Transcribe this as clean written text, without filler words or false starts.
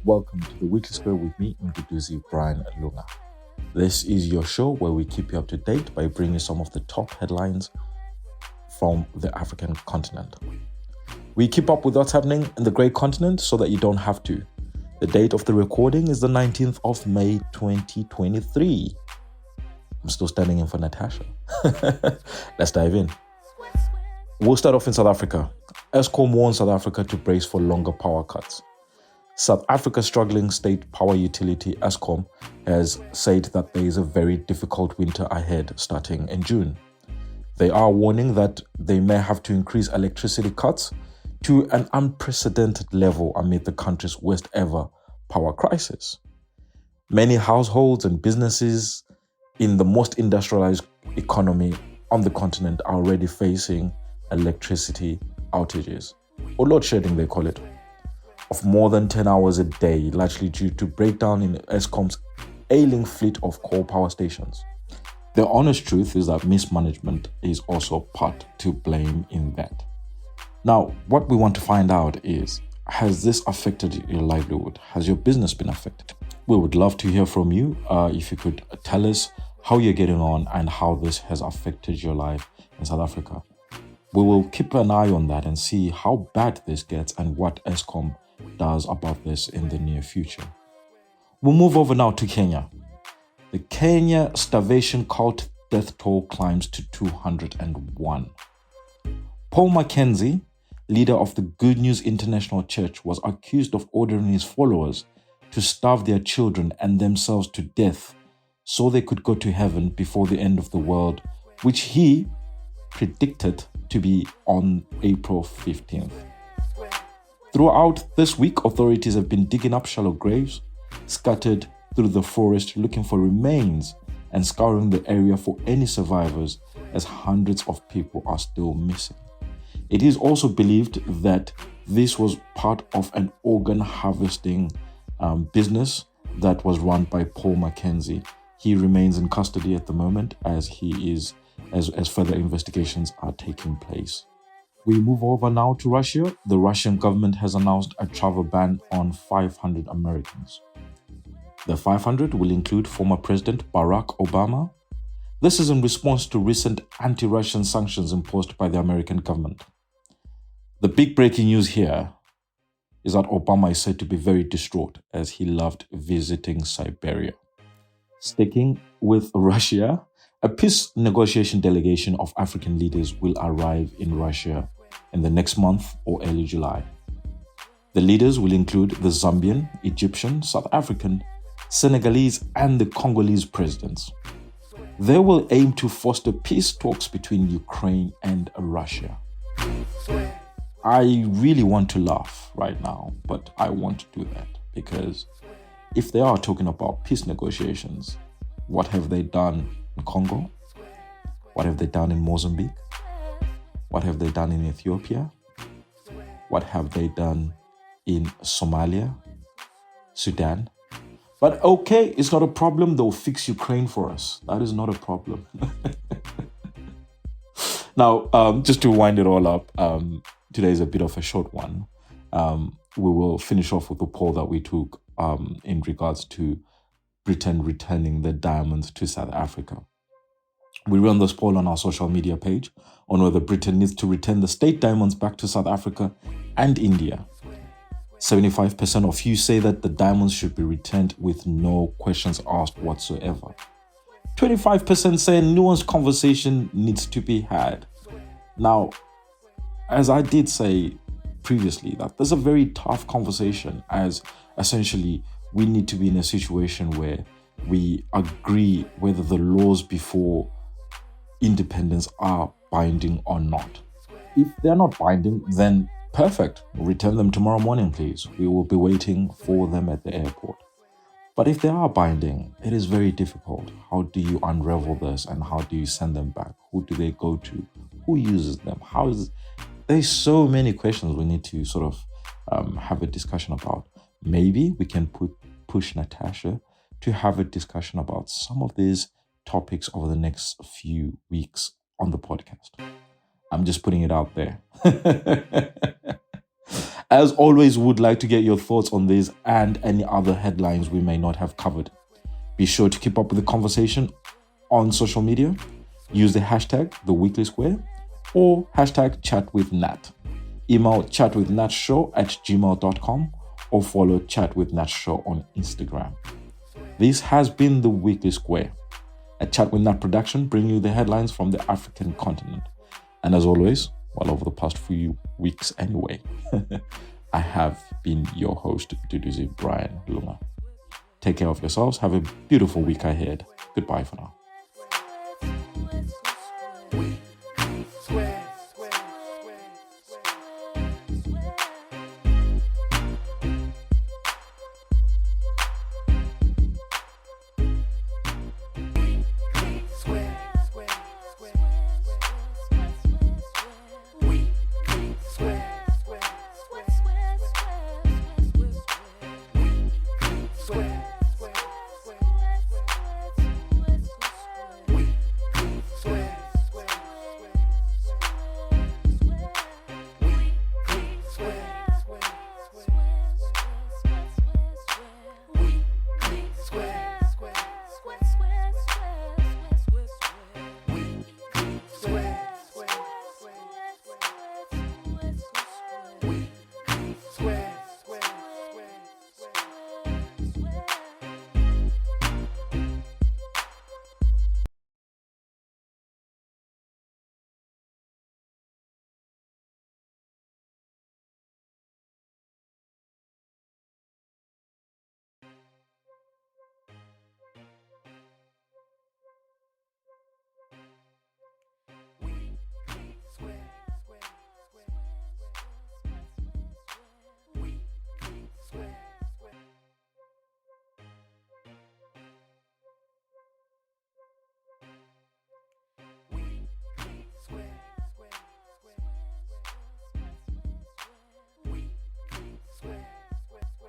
welcome to the Weekly Square with me, Mduduzi Brian Lunga. This is your show where we keep you up to date by bringing some of the top headlines from the African continent. We keep up with what's happening in the great continent so that you don't have to. The date of the recording is the 19th of May 2023. I'm still standing in for Natasha. Let's dive in. We'll start off in South Africa. Eskom warns South Africa to brace for longer power cuts. South Africa's struggling state power utility, Eskom, has said that there is a very difficult winter ahead starting in June. They are warning that they may have to increase electricity cuts to an unprecedented level amid the country's worst ever power crisis. Many households and businesses in the most industrialized economy on the continent are already facing electricity outages, or load shedding they call it, of more than 10 hours a day, largely due to breakdown in Eskom's ailing fleet of coal power stations. The honest truth is that mismanagement is also part to blame in that. Now, what we want to find out is, has this affected your livelihood? Has your business been affected? We would love to hear from you. If you could tell us how you're getting on and how this has affected your life in South Africa. We will keep an eye on that and see how bad this gets and what Eskom does about this in the near future. We'll move over now to Kenya. The Kenya starvation cult death toll climbs to 201. Paul Mackenzie, leader of the Good News International Church, was accused of ordering his followers to starve their children and themselves to death so they could go to heaven before the end of the world, which he predicted to be on April 15th. Throughout this week, authorities have been digging up shallow graves, scattered through the forest looking for remains and scouring the area for any survivors, as hundreds of people are still missing. It is also believed that this was part of an organ harvesting business that was run by Paul Mackenzie. He remains in custody at the moment as further investigations are taking place. We move over now to Russia. The Russian government has announced a travel ban on 500 Americans. The 500 will include former President Barack Obama. This is in response to recent anti-Russian sanctions imposed by the American government. The big breaking news here is that Obama is said to be very distraught as he loved visiting Siberia. Sticking with Russia, a peace negotiation delegation of African leaders will arrive in Russia in the next month or early July. The leaders will include the Zambian, Egyptian, South African, Senegalese, and the Congolese presidents. They will aim to foster peace talks between Ukraine and Russia. I really want to laugh right now, but I won't do that because if they are talking about peace negotiations, what have they done in Congo? What have they done in Mozambique? What have they done in Ethiopia? What have they done in Somalia, Sudan? But okay, it's not a problem. They'll fix Ukraine for us. That is not a problem. Now, just to wind it all up, today is a bit of a short one. We will finish off with the poll that we took in regards to Britain returning the diamonds to South Africa. We ran this poll on our social media page on whether Britain needs to return the state diamonds back to South Africa and India. 75% of you say that the diamonds should be returned with no questions asked whatsoever. 25% say a nuanced conversation needs to be had. Now, as I did say previously, that there's a very tough conversation as essentially we need to be in a situation where we agree whether the laws before independence are binding or not. If they're not binding, then perfect. Return them tomorrow morning, please. We will be waiting for them at the airport. But if they are binding, it is very difficult. How do you unravel this and how do you send them back? Who do they go to? Who uses them? There's so many questions we need to sort of have a discussion about. Maybe we can push Natasha to have a discussion about some of these topics over the next few weeks on the podcast. I'm just putting it out there. As always, would like to get your thoughts on this and any other headlines we may not have covered. Be sure to keep up with the conversation on social media. Use the hashtag #TheWeeklySquare or hashtag #ChatWithNat. Email chatwithnatshow@gmail.com or follow chatwithnatshow on Instagram. This has been The Weekly Square, a Chat with Nat production bringing you the headlines from the African continent. And as always, well, over the past few weeks anyway, I have been your host, Duduzi Brian Lunga. Take care of yourselves. Have a beautiful week ahead. Goodbye for now.